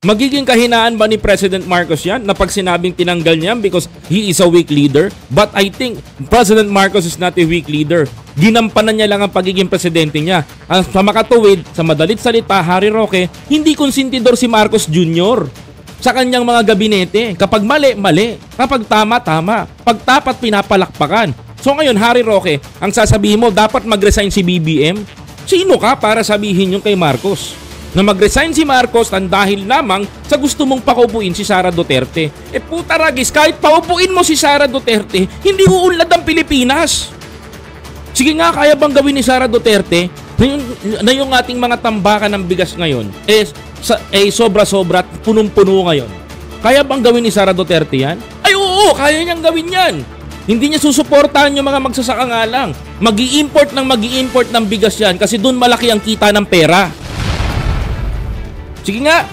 Magiging kahinaan ba ni President Marcos yan na pag sinabing tinanggal niya because he is a weak leader? But I think President Marcos is not a weak leader. Ginampanan niya lang ang pagiging presidente niya. Sa makatuwid, sa madalit salita, Harry Roque, hindi konsentidor si Marcos Jr. sa kanyang mga gabinete. Kapag mali, mali. Kapag tama, tama. Pag tapat, pinapalakpakan. So ngayon, Harry Roque, ang sasabihin mo, dapat mag-resign si BBM? Sino ka para sabihin yung kay Marcos? Na mag-resign si Marcos dahil lamang sa gusto mong pakaupuin si Sara Duterte. Puta ragis, kahit paupuin mo si Sara Duterte, hindi uunlad ang Pilipinas. Sige nga, kaya bang gawin ni Sara Duterte na yung ating mga tambakan ng bigas ngayon sobra-sobra at punong-puno ngayon? Kaya bang gawin ni Sara Duterte yan? Ay oo, kaya niyang gawin yan. Hindi niya susuportahan yung mga magsasaka nga lang. Mag-i-import ng bigas yan kasi doon malaki ang kita ng pera. Sige nga.